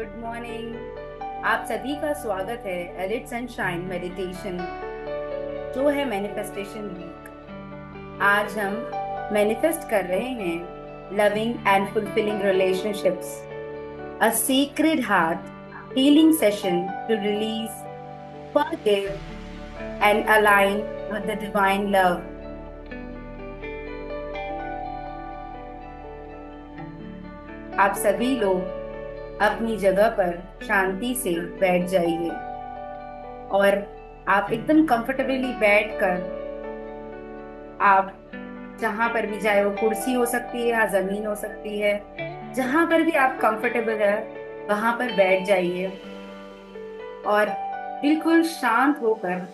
Good morning. आप सभी का स्वागत है एलिट सनशाइन मेडिटेशन जो है मैनिफेस्टेशन वीक। आज हम मैनिफेस्ट कर रहे हैं loving and fulfilling relationships, a secret heart healing session to release, forgive and align with the divine love. आप सभी लोग अपनी जगह पर शांति से बैठ जाइए और आप एकदम कंफर्टेबली बैठकर आप जहां पर भी, चाहे वो कुर्सी हो सकती है या जमीन हो सकती है, जहां पर भी आप कंफर्टेबल है वहां पर बैठ जाइए और बिल्कुल शांत होकर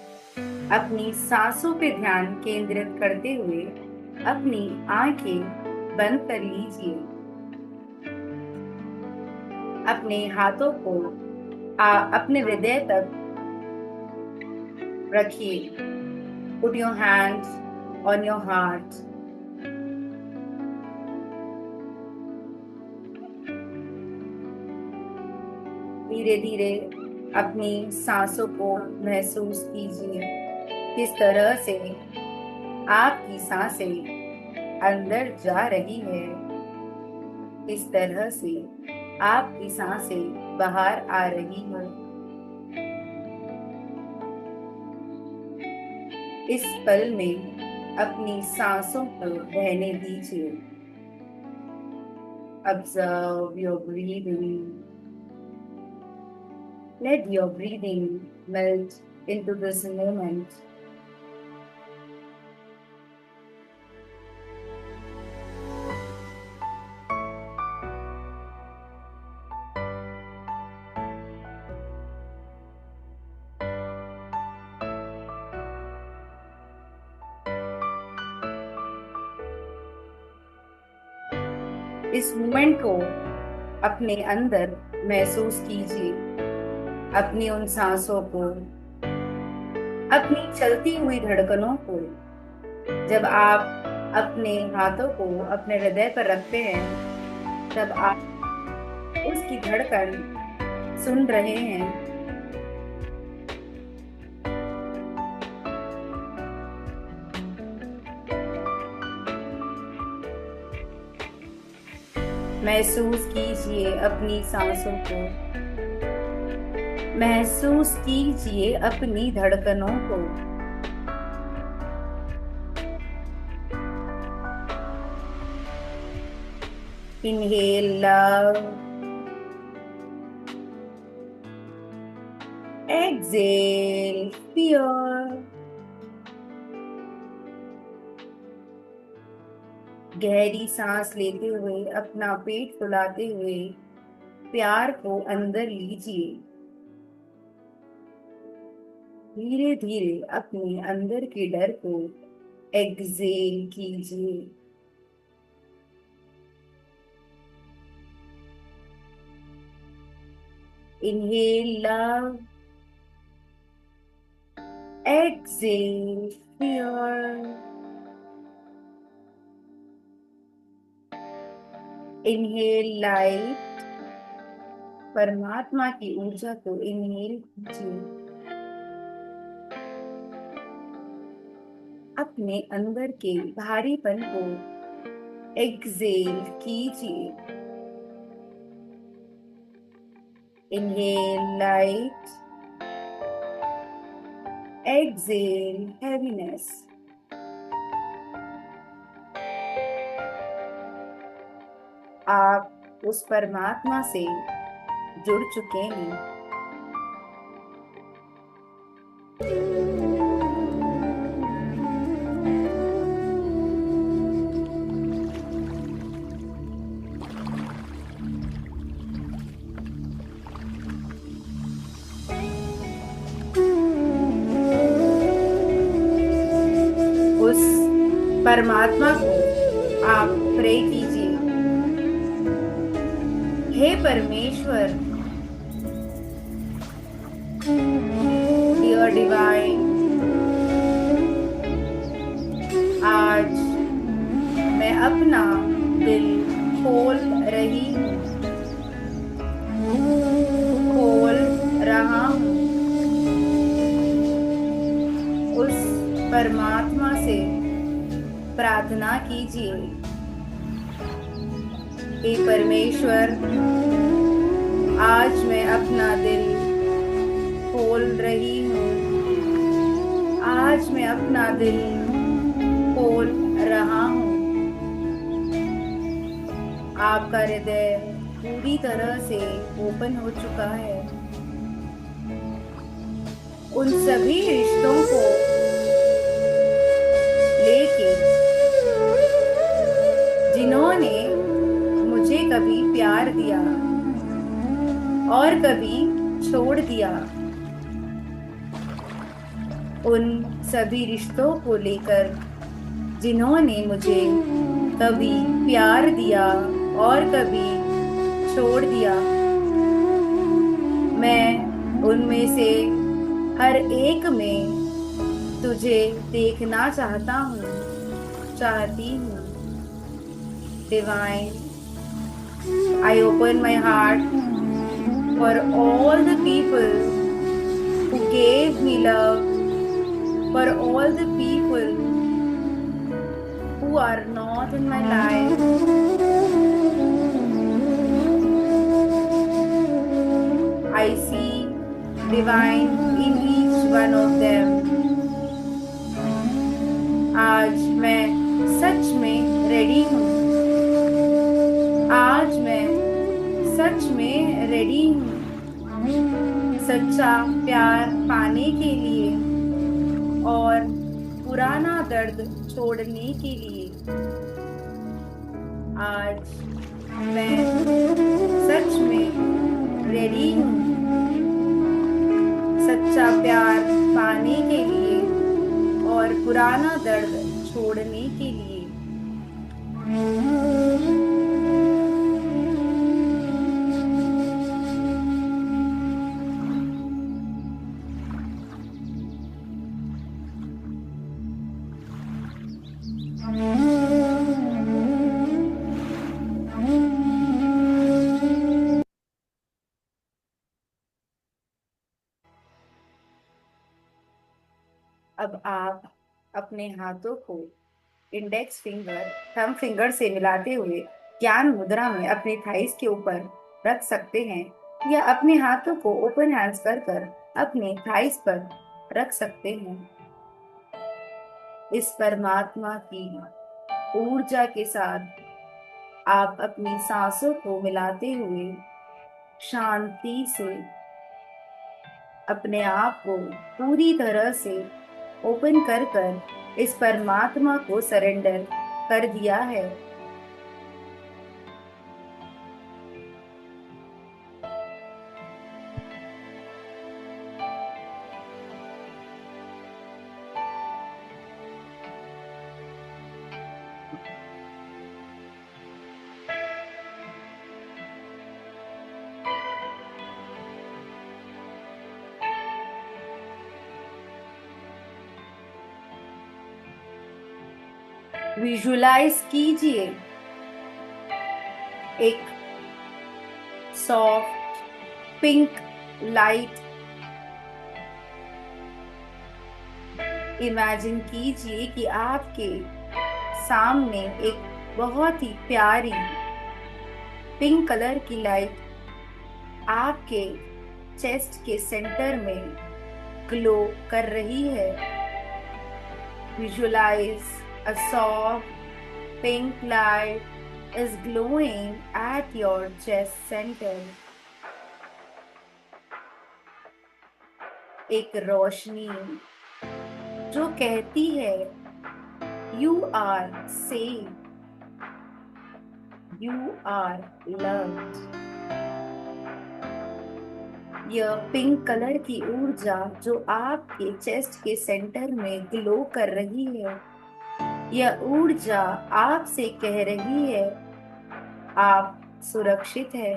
अपनी सांसों पे ध्यान केंद्रित करते हुए अपनी आंखें बंद कर लीजिए। अपने हाथों को अपने हृदय तक रखिए। Put your hands on your heart. धीरे धीरे अपनी सांसों को महसूस कीजिए, किस तरह से आपकी सांसें अंदर जा रही है, किस तरह से आपकी सांसें बाहर आ रही है। इस पल में अपनी सांसों को बहने दीजिए। Observe your breathing. Let your breathing melt into this moment. इस मोमेंट को अपने अंदर महसूस कीजिए, अपनी उन सांसों को, अपनी चलती हुई धड़कनों को। जब आप अपने हाथों को अपने हृदय पर रखते हैं तब आप उसकी धड़कन सुन रहे हैं। महसूस कीजिए अपनी सांसों को, महसूस कीजिए अपनी धड़कनों को। Inhale love, exhale fear. गहरी सांस लेते हुए अपना पेट फुलाते हुए प्यार को अंदर लीजिए। धीरे धीरे अपने अंदर के डर को एक्सहेल कीजिए। Inhale love, exhale fear. Inhale light, परमात्मा की ऊर्जा को इनहेल कीजिए। अपने अंदर के भारीपन को एक्सहेल कीजिए। Inhale light, exhale heaviness. आप उस परमात्मा से जुड़ चुके हैं। उस परमात्मा को आप प्रे कीजिए। हे परमेश्वर, डियर डिवाइन, आज मैं अपना दिल खोल रही हूँ। उस परमात्मा से प्रार्थना कीजिए, हे परमेश्वर, आज मैं अपना दिल खोल रही हूँ। आज मैं अपना दिल खोल रहा हूँ। आपका हृदय पूरी तरह से ओपन हो चुका है। उन सभी रिश्तों को लेके जिन्होंने मुझे कभी प्यार दिया और कभी छोड़ दिया, उन सभी रिश्तों को लेकर जिन्होंने मुझे कभी प्यार दिया और कभी छोड़ दिया, मैं उनमें से हर एक में तुझे देखना चाहता हूँ, चाहती हूँ। Divine, I open my heart for all the people who gave me love, for all the people who are not in my life. I see divine in each one of them. आज मैं सच में ready हूँ। आज मैं सच में ready हूँ सच्चा प्यार पाने के लिए और पुराना दर्द छोड़ने के लिए। आज मैं सच में रेडी हूँ सच्चा प्यार पाने के लिए और पुराना दर्द छोड़ने के लिए। अब आप अपने हाथों को इंडेक्स फिंगर, थंब फिंगर से मिलाते हुए ज्ञान मुद्रा में अपने थाइस के ऊपर रख सकते हैं, या अपने हाथों को ओपन हैंड्स कर कर अपने थाइस पर रख सकते हैं। इस परमात्मा की ऊर्जा के साथ आप अपनी सांसों को मिलाते हुए शांति से अपने आप को पूरी तरह से ओपन कर कर इस परमात्मा को सरेंडर कर दिया है। विजुलाइज कीजिए एक सॉफ्ट पिंक लाइट। इमेजिन कीजिए कि आपके सामने एक बहुत ही प्यारी पिंक कलर की लाइट आपके चेस्ट के सेंटर में ग्लो कर रही है। Visualise a soft pink light is glowing at your chest center. एक रोशनी जो कहती है You are safe, You are loved. यह पिंक कलर की ऊर्जा जो आपके चेस्ट के सेंटर में ग्लो कर रही है, यह ऊर्जा आपसे कह रही है आप सुरक्षित है,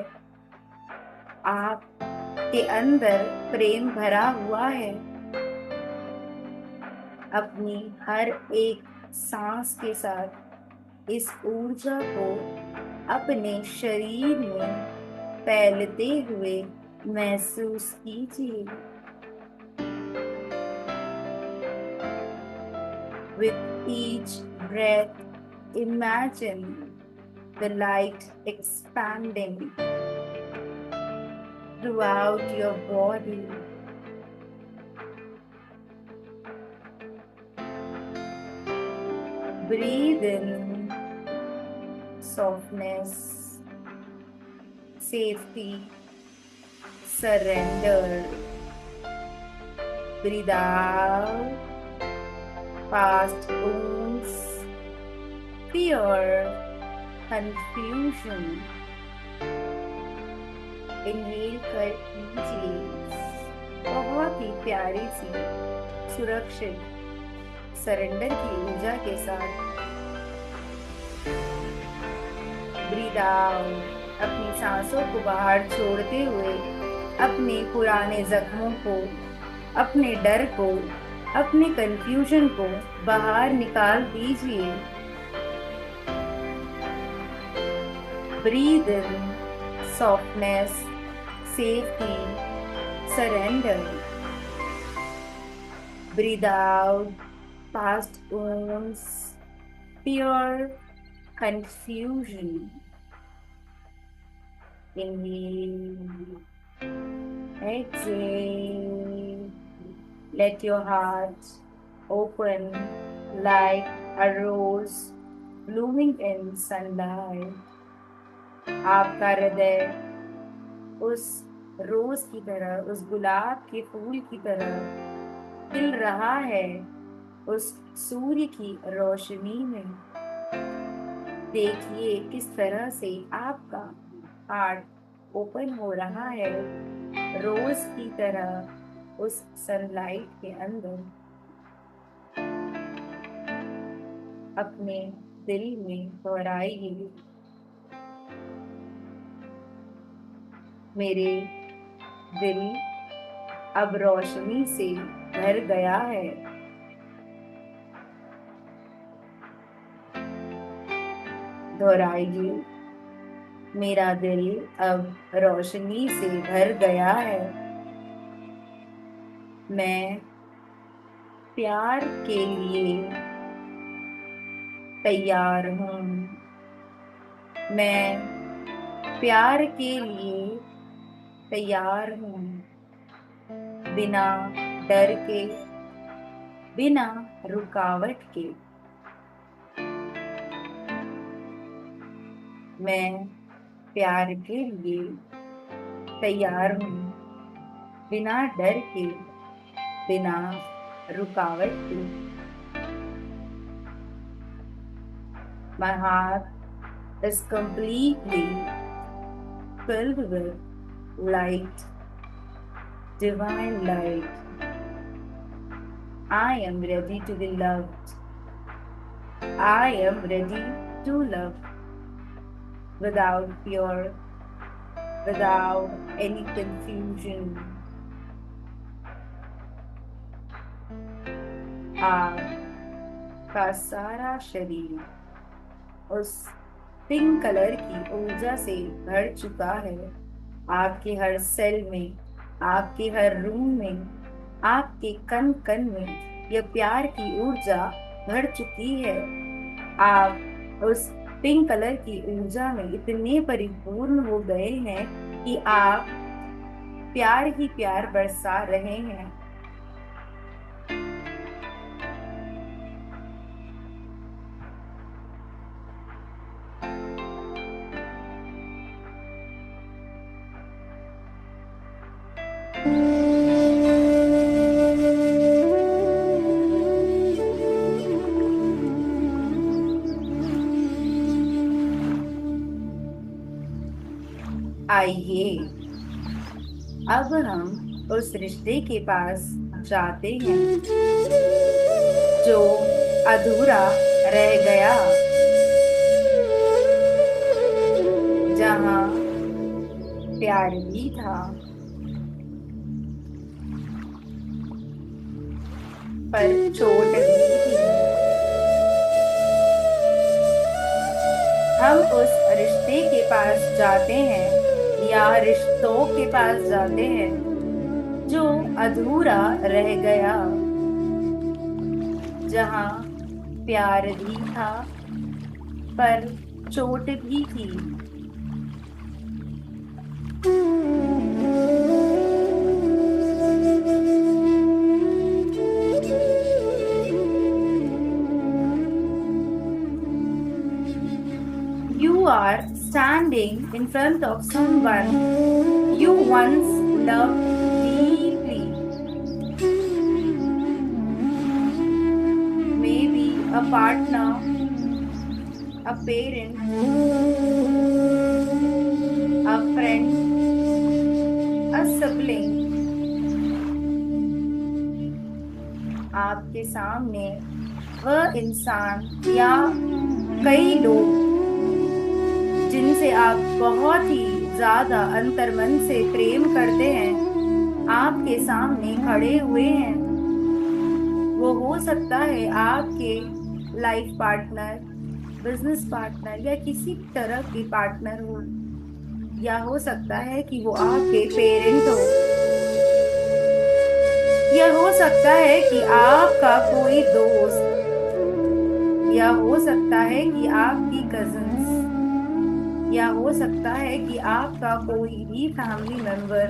आप के अंदर प्रेम भरा हुआ है। अपनी हर एक सांस के साथ इस ऊर्जा को अपने शरीर में फैलते हुए महसूस कीजिए। With each breath, imagine the light expanding throughout your body. Breathe in softness, safety, surrender. Breathe out past wounds, fear, confusion. Inhale कर लीजिए बहुत ही प्यारी सी सुरक्षित सरेंडर की ऊर्जा के साथ। ब्रीद आउट अपनी सांसों को बाहर छोड़ते हुए अपने पुराने जख्मों को, अपने डर को, अपने कंफ्यूजन को बाहर निकाल दीजिए। Breathe in softness, safety, surrender. Breathe out past wounds, fear, confusion. Inhale, exhale. Let your heart open like a rose blooming in sunlight. आपका हृदय उस रोज की तरह, उस गुलाब के फूल की तरह खिल रहा है उस सूर्य की रोशनी में। देखिए किस तरह से आपका हार्ट ओपन हो रहा है रोज की तरह उस सनलाइट के अंदर। अपने दिल में दोहराइए, मेरे दिल अब रोशनी से भर गया है। दोहराइए, मेरा दिल अब रोशनी से भर गया है। मैं प्यार के लिए तैयार हूँ। मैं प्यार के लिए तैयार हूँ। बिना डर के, बिना रुकावट के। मैं प्यार के लिए तैयार हूँ। बिना डर के, बिना रुकावट के। My heart is completely filled with light, divine light. I am ready to be loved. I am ready to love without fear, without any confusion. आपका सारा शरीर उस पिंक कलर की ऊर्जा से भर चुका है। आपके हर सेल में, आपके हर रूम में, आपके कण कण में यह प्यार की ऊर्जा भर चुकी है। आप उस पिंक कलर की ऊर्जा में इतने परिपूर्ण हो गए हैं कि आप प्यार ही प्यार बरसा रहे हैं। आइए अब हम उस रिश्ते के पास जाते हैं जो अधूरा रह गया, जहाँ प्यार भी था पर चोट भी थी। हम उस रिश्ते के पास जाते हैं या रिश्तों के पास जाते हैं जो अधूरा रह गया, जहाँ प्यार भी था पर चोट भी थी। You are standing in front of someone you once loved deeply. Maybe a partner, a parent, a friend, a sibling. आपके सामने वह इंसान या कई लोग जिनसे आप बहुत ही ज्यादा अंतर्मन से प्रेम करते हैं आपके सामने खड़े हुए हैं। वो हो सकता है आपके लाइफ पार्टनर, बिजनेस पार्टनर या किसी तरह के पार्टनर हो, या हो सकता है कि वो आपके पेरेंट हो, या हो सकता है कि आपका कोई दोस्त, या हो सकता है कि आपकी कजिन्स, या हो सकता है कि आपका कोई भी family member.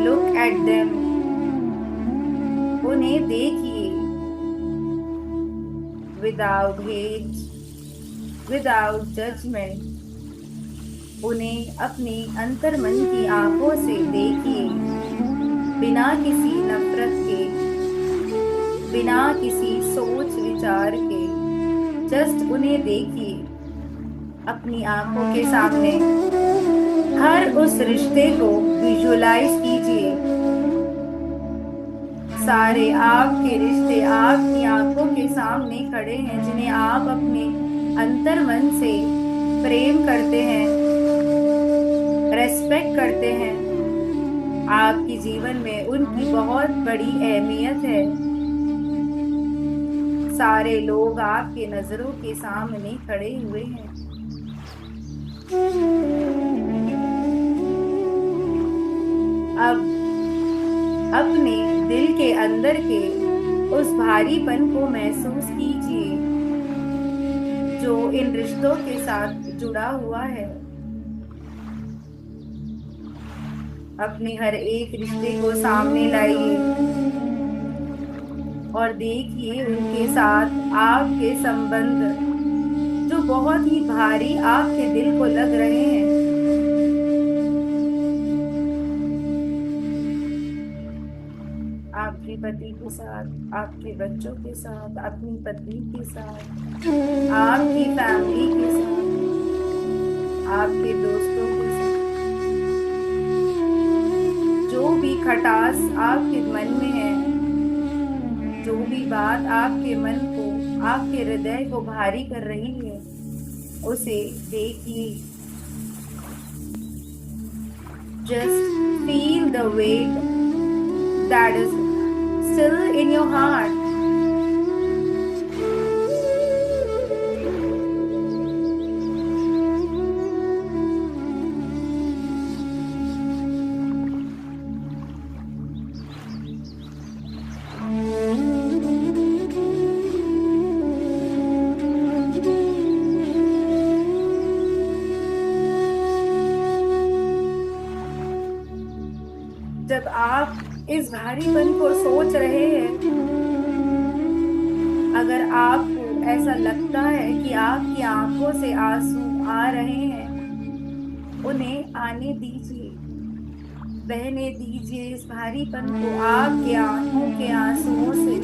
Look at them, उन्हें देखिए, विदाउट हेट, विदाउट जजमेंट। उन्हें अपनी अंतर्मन की आंखों से देखिए, बिना किसी नफरत के, बिना किसी सोच विचार के। जस्ट उन्हें देखिए अपनी आंखों के सामने। हर उस रिश्ते को विजुअलाइज कीजिए। सारे आपके रिश्ते आपकी आंखों के सामने खड़े हैं, जिन्हें आप अपने अंतर्मन से प्रेम करते हैं, रेस्पेक्ट करते हैं। आपके जीवन में उनकी बहुत बड़ी अहमियत है। सारे लोग आपके नजरों के सामने खड़े हुए हैं। अब अपने दिल के अंदर के उस भारीपन को महसूस कीजिए जो इन रिश्तों के साथ जुड़ा हुआ है। अपने हर एक रिश्ते को सामने लाइए और देखिए उनके साथ आपके संबंध जो बहुत ही भारी आपके दिल को लग रहे हैं। आपके पति के साथ, आपके बच्चों के साथ, अपनी पत्नी के साथ, आपकी फैमिली के साथ, आपके दोस्तों के साथ। जो भी खटास आपके मन में है, जो भी बात आपके मन को, आपके हृदय को भारी कर रही है, उसे देखिए। Just feel the weight that is still in your heart. जब आप इस भारीपन को सोच रहे हैं, अगर आपको ऐसा लगता है कि आपकी आंखों से आंसू आ रहे हैं, उन्हें आने दीजिए, बहने दीजिए इस भारीपन को आपके आंखों के आंसुओं से।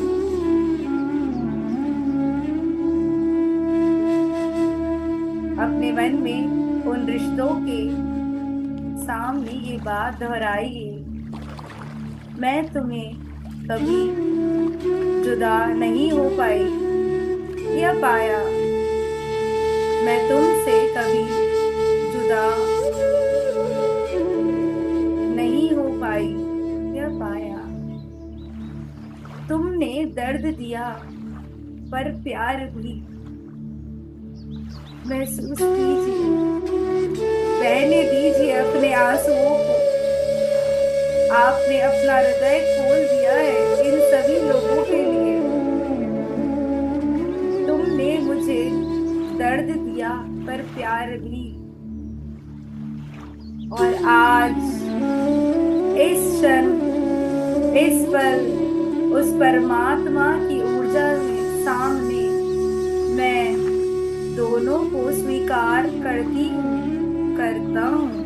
अपने मन में उन रिश्तों के सामने ये बात दोहराइए, मैं तुम्हें कभी जुदा नहीं हो पाई या पाया, मैं तुमसे कभी जुदा नहीं हो पाई या पाया। तुमने दर्द दिया पर प्यार भी महसूस कीजिए, बहने दीजिए अपने आंसुओं को। आपने अपना हृदय खोल दिया है इन सभी लोगों के लिए। तुमने मुझे दर्द दिया पर प्यार भी। और आज इस क्षण, इस पल, उस परमात्मा की ऊर्जा में सामने मैं दोनों को स्वीकार करती हूँ, करता हूँ।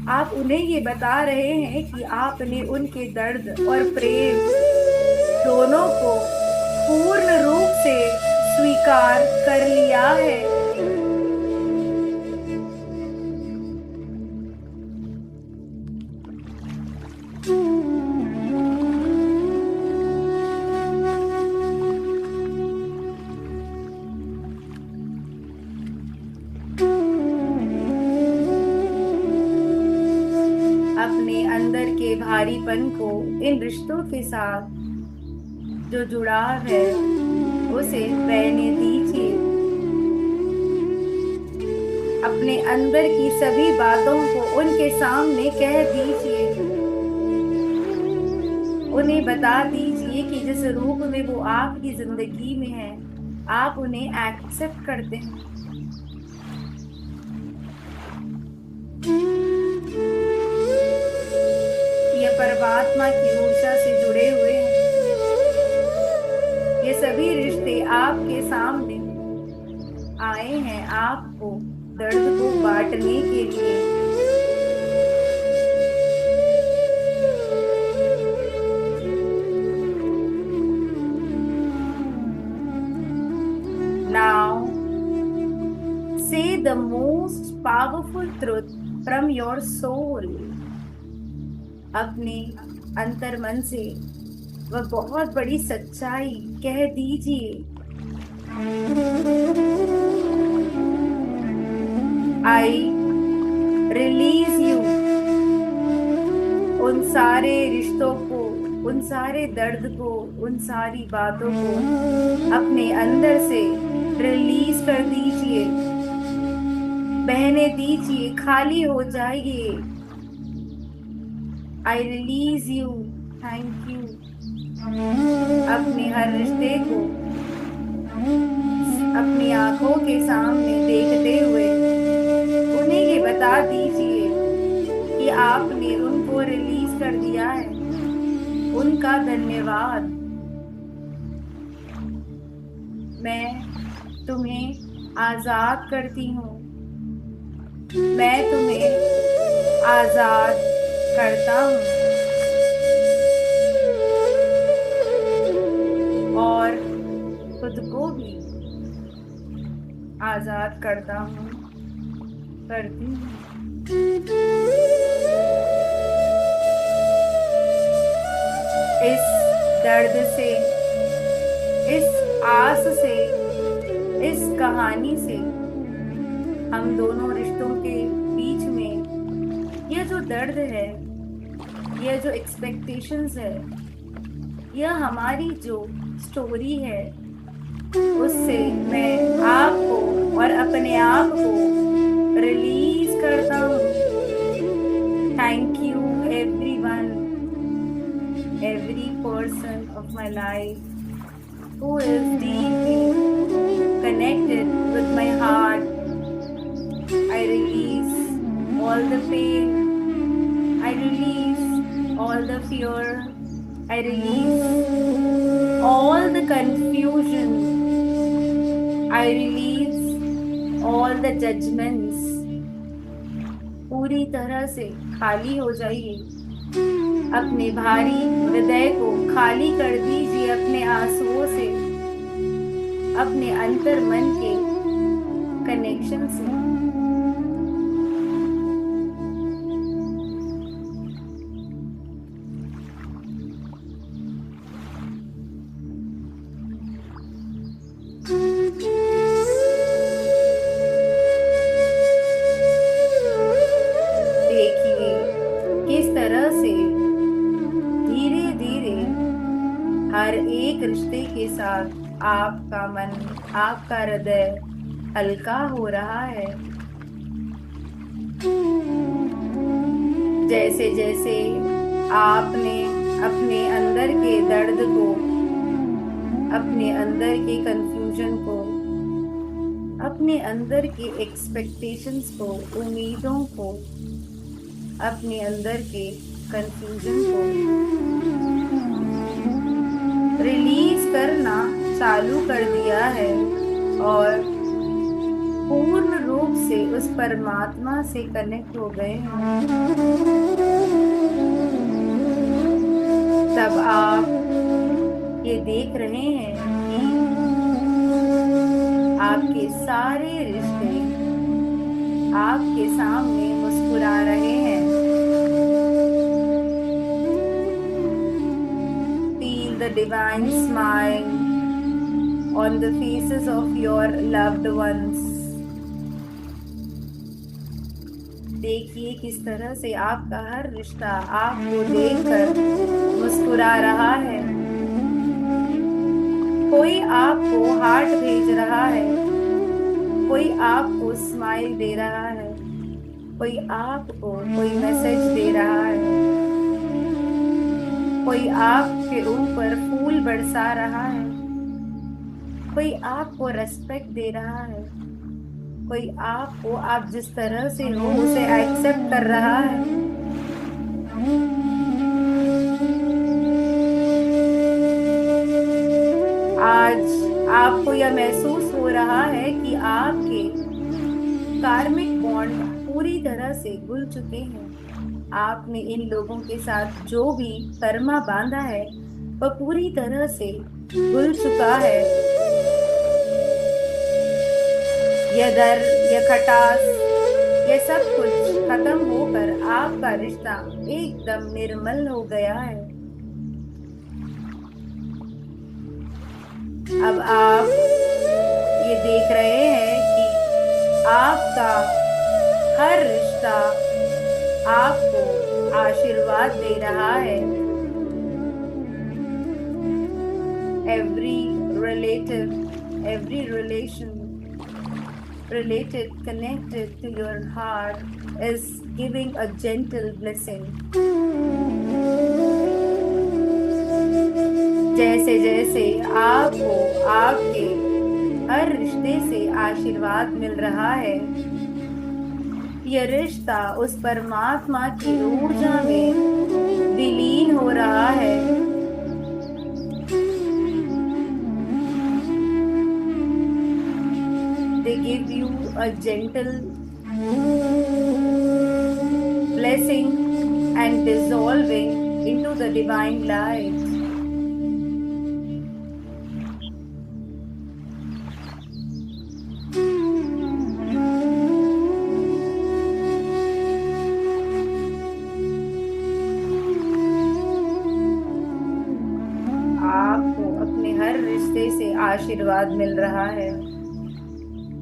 आप उन्हें ये बता रहे हैं कि आपने उनके दर्द और प्रेम दोनों को पूर्ण रूप से स्वीकार कर लिया है। अपने अंदर के भारीपन को इन रिश्तों के साथ जो जुड़ाव है उसे बहने दीजिए। अपने अंदर की सभी बातों को उनके सामने कह दीजिए। उन्हें बता दीजिए कि जिस रूप में वो आपकी जिंदगी में है आप उन्हें एक्सेप्ट करते हैं। ये परमात्मा की ऊर्जा से जुड़े हुए हैं। ये सभी रिश्ते आपके सामने आए हैं आपको दर्द को बांटने के लिए। Now, say the most powerful truth from your soul. अपने अंतर मन से वह बहुत बड़ी सच्चाई कह दीजिए। I release you। उन सारे रिश्तों को, उन सारे दर्द को, उन सारी बातों को अपने अंदर से रिलीज कर दीजिए। बहने दीजिए, खाली हो जाइए। I release you। Thank you. अपने हर रिश्ते को अपनी आंखों के सामने देखते हुए उन्हें ये बता दीजिए कि आपने उनको रिलीज कर दिया है। उनका धन्यवाद। मैं तुम्हें आजाद करती हूँ। मैं तुम्हें आजाद करता हूँ और खुद को भी आजाद करता हूँ, करती हूँ। इस दर्द से, इस आस से, इस कहानी से हम दोनों रिश्तों के बीच में यह जो दर्द है, यह जो एक्सपेक्टेशंस है, यह हमारी जो स्टोरी है, उससे मैं आपको और अपने आप को रिलीज करता हूँ। Thank you everyone, every person of my life who is deeply connected with my heart. I release all the pain. I release all the fear. I release all the confusion. I release all the judgments. पूरी तरह से खाली हो जाइए। अपने भारी हृदय को खाली कर दीजिए अपने आंसुओं से, अपने अंतर मन के कनेक्शन से। देखिए किस तरह से धीरे धीरे हर एक रिश्ते के साथ आपका मन, आपका हृदय हल्का हो रहा है। जैसे जैसे आपने अपने अंदर के दर्द को, अपने अंदर के कंफ्यूजन को, अपने अंदर के एक्सपेक्टेशंस को, उम्मीदों को, अपने अंदर के कंफ्यूजन को रिलीज करना चालू कर दिया है और पूर्ण रूप से उस परमात्मा से कनेक्ट हो गए हैं, तब आप ये देख रहे हैं कि आपके सारे रिश्ते आपके सामने मुस्कुरा रहे हैं। Feel the divine smile on the faces of your loved ones. देखिए किस तरह से आपका हर रिश्ता आपको देखकर मुस्कुरा रहा है। कोई आपको हार्ट भेज रहा है, कोई आपको स्माइल दे रहा है, कोई आपको कोई मैसेज दे रहा है, कोई आपके ऊपर फूल बरसा रहा है, कोई आपको रेस्पेक्ट दे रहा है, कोई आपको आप जिस तरह से हो उसे एक्सेप्ट कर रहा है। आज आपको यह महसूस हो रहा है कि आपके कार्मिक बॉन्ड पूरी तरह से घुल चुके हैं। आपने इन लोगों के साथ जो भी कर्मा बांधा है वह पूरी तरह से घुल चुका है। यह दर्द, यह खटास, यह सब कुछ खत्म होकर आपका रिश्ता एकदम निर्मल हो गया है। अब आप ये देख रहे हैं कि आपका हर रिश्ता आपको आशीर्वाद दे रहा है। Every relative, every relation related, connected to your heart is giving a gentle blessing. जैसे जैसे आपको आपके हर रिश्ते से आशीर्वाद मिल रहा है, यह रिश्ता उस परमात्मा की ऊर्जा में विलीन हो रहा है। They give you a gentle blessing and dissolving into the divine light. आपको अपने हर रिश्ते से आशीर्वाद मिल रहा है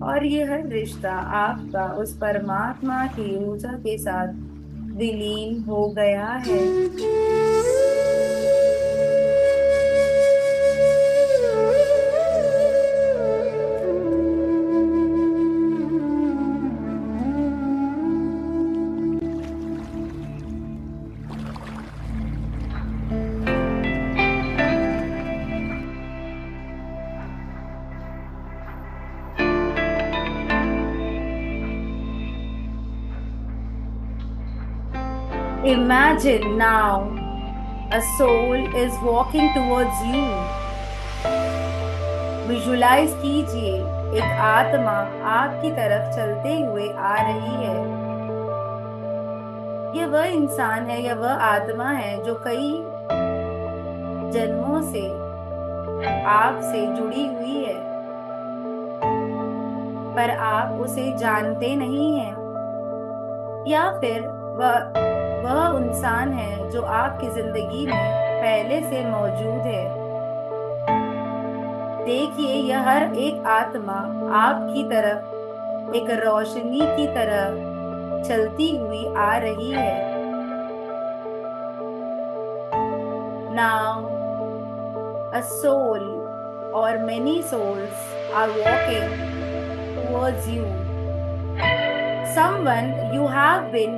और ये हर रिश्ता आपका उस परमात्मा की ऊर्जा के साथ विलीन हो गया है। Imagine now a soul is walking towards you. Visualize कीजिए एक आत्मा आपकी तरफ चलते हुए आ रही है। यह वह इंसान है, यह वह आत्मा है जो कई जन्मों से आपसे जुड़ी हुई है, पर आप उसे जानते नहीं हैं, या फिर वह इंसान है जो आपकी जिंदगी में पहले से मौजूद है। देखिए यह हर एक आत्मा आपकी तरफ एक रोशनी की तरह चलती हुई आ रही है। Now a soul or many souls are walking towards you. Someone you have been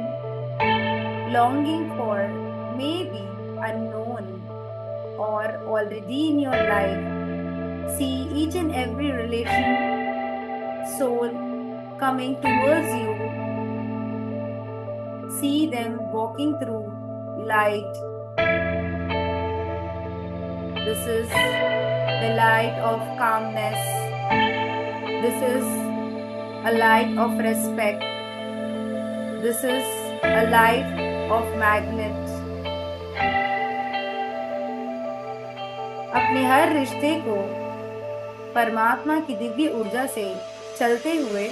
longing for may be unknown or already in your life. See each and every relation, soul coming towards you. See them walking through light. This is the light of calmness. This is a light of respect. This is a light of magnet. अपने हर रिश्ते को परमात्मा की दिव्य ऊर्जा से चलते हुए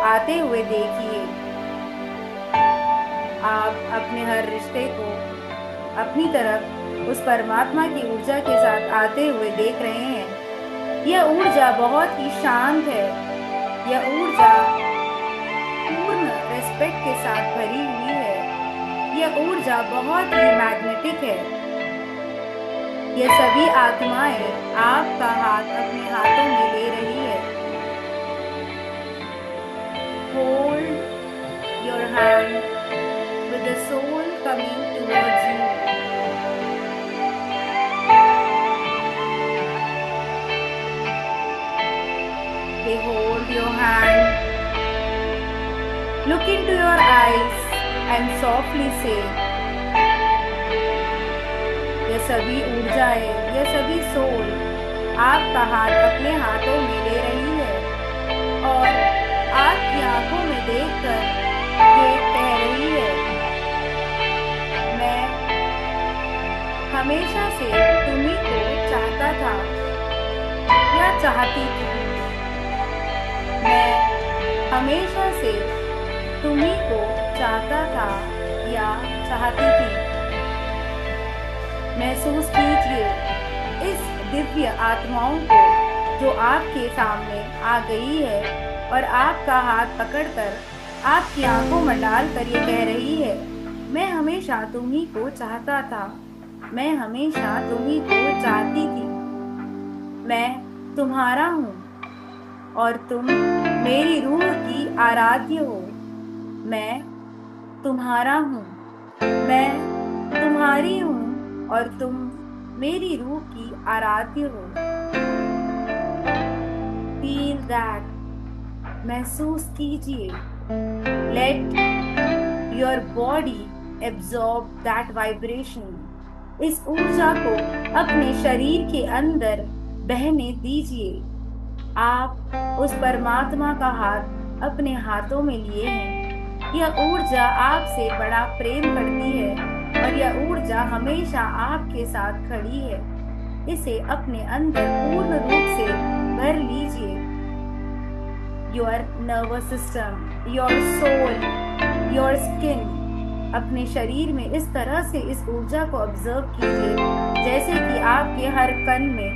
आते हुए देखिए। आप अपने हर रिश्ते को अपनी तरफ उस परमात्मा की ऊर्जा के साथ आते हुए देख रहे हैं। यह ऊर्जा बहुत ही शांत है। यह ऊर्जा पूर्ण रेस्पेक्ट के साथ भरी हुई है। यह ऊर्जा बहुत ही मैग्नेटिक है। यह सभी आत्माएं आपका हाथ अपने हाथों में ले रही है। Hold your hand with the soul coming towards you. They hold your hand. Look into your eyes and softly say, यह सभी ऊर्जाएं, यह सभी सोल आपका हाथ अपने हाथों में ले रही है और आपकी आंखों में देखकर ये कह रही है, मैं हमेशा से तुम्ही को चाहता था या चाहती थी। मैं हमेशा से तुम्ही को चाहता था या चाहती थी। महसूस कीजिए इस दिव्य आत्माओं को जो आपके सामने आ गई है और आपका हाथ पकड़कर आपकी आंखों में डालकर ये कह रही है, मैं हमेशा तुम्ही को चाहता था, मैं हमेशा तुम्ही को चाहती थी। मैं तुम्हारा हूँ और तुम मेरी रूह की आराध्य हो। मैं तुम्हारा हूँ, मैं तुम्हारी हूँ और तुम मेरी रूह की आराध्य हो। Feel that. महसूस कीजिए। Let your body absorb that vibration. इस ऊर्जा को अपने शरीर के अंदर बहने दीजिए। आप उस परमात्मा का हाथ अपने हाथों में लिए हैं। यह ऊर्जा आपसे बड़ा प्रेम करती है और यह ऊर्जा हमेशा आपके साथ खड़ी है। इसे अपने अंदर पूर्ण रूप से भर लीजिए। Your nervous system, your soul, your skin, अपने शरीर में इस तरह से इस ऊर्जा को ऑब्जर्व कीजिए जैसे कि आपके हर कण में,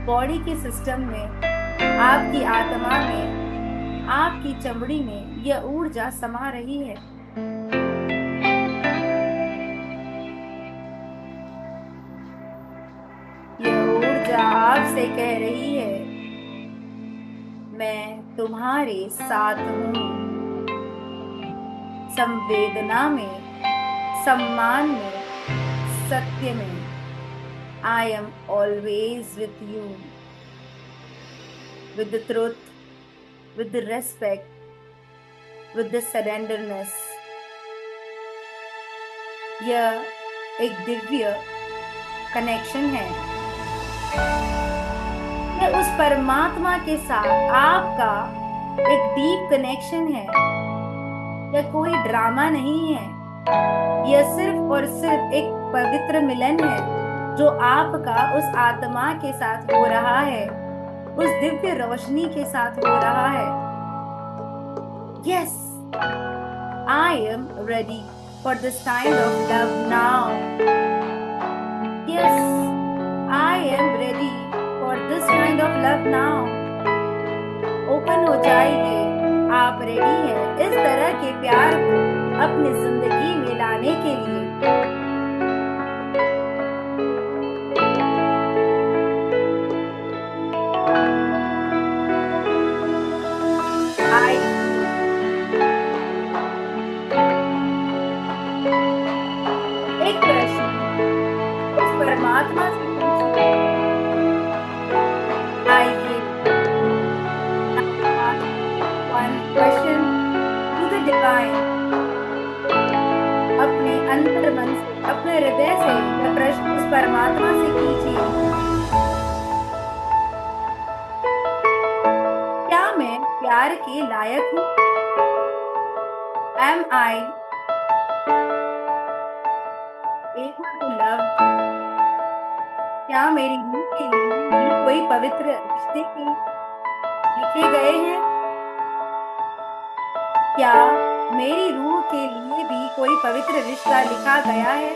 बॉडी के सिस्टम में, आपकी आत्मा में, आपकी चमड़ी में यह ऊर्जा समा रही है। यह ऊर्जा आपसे कह रही है, मैं तुम्हारे साथ हूँ। संवेदना में, सम्मान में, सत्य में। I am always with you. With the truth, with the respect, with the surrenderness. यह एक दिव्य कनेक्शन है। यह उस परमात्मा के साथ आपका एक डीप कनेक्शन है। यह कोई ड्रामा नहीं है। यह सिर्फ और सिर्फ एक पवित्र मिलन है जो आपका उस आत्मा के साथ हो रहा है, उस दिव्य रोशनी के साथ हो रहा है। Yes, I am ready for this kind of love now. Yes, I am ready for this kind of love now. Open हो जाइए, आप रेडी हैं इस तरह के प्यार को अपनी जिंदगी में लाने के लिए। एक प्रश्न उस परमात्मा से पूछिए। आइए, ask one question to the divine। अपने अंतर मन से, अपने हृदय से यह प्रश्न उस परमात्मा से कीजिए। क्या मैं प्यार के लायक हूँ? Am I able to love? क्या मेरी रूह के लिए भी कोई पवित्र रिश्ते के लिखे गए हैं? क्या मेरी रूह के लिए भी कोई पवित्र रिश्ता लिखा गया है?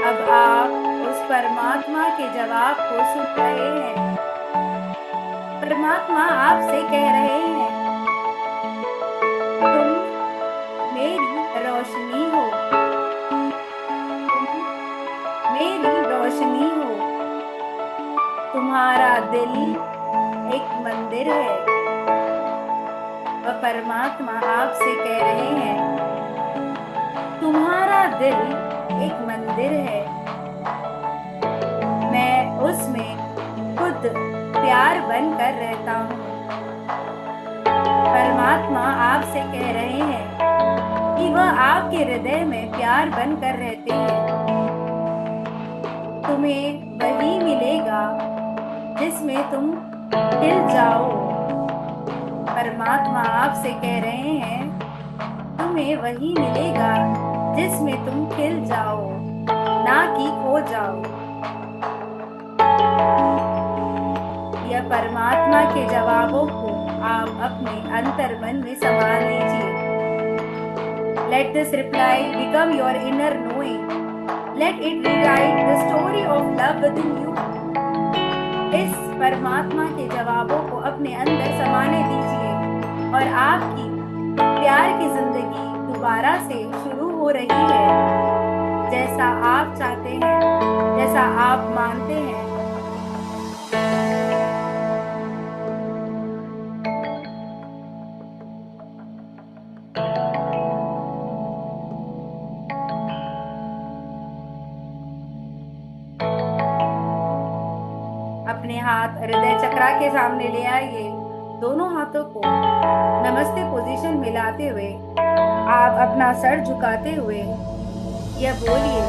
अब आप उस परमात्मा के जवाब को सुन रहे हैं। परमात्मा आपसे कह रहे हैं, तुम मेरी रोशनी हो, तुम मेरी रोशनी हो। तुम्हारा दिल एक मंदिर है। वह परमात्मा आपसे कह रहे हैं, तुम्हारा दिल एक मंदिर है। मैं उसमें खुद प्यार बनकर रहता हूँ। परमात्मा आपसे कह रहे हैं कि वह आपके हृदय में प्यार बनकर रहते हैं। तुम्हें वही मिलेगा जिसमें तुम खिल जाओ। परमात्मा आपसे कह रहे हैं, तुम्हें वही मिलेगा जिसमें तुम खिल जाओ, ना कि खो जाओ। यह परमात्मा के जवाबों को आप अपने अंतर मन में समा लीजिए। Let this reply become your inner knowing. Let it rewrite the story of love within you. इस परमात्मा के जवाबों को अपने अंदर समाने दीजिए और आपकी प्यार की जिंदगी दोबारा से शुरू हो रही है। जैसा आप चाहते हैं, जैसा आप मानते हैं। अपने हाथ हृदय चक्रा के सामने ले आइए। दोनों हाथों को नमस्ते पोजीशन में लाते हुए आप अपना सर झुकाते हुए यह बोलिए,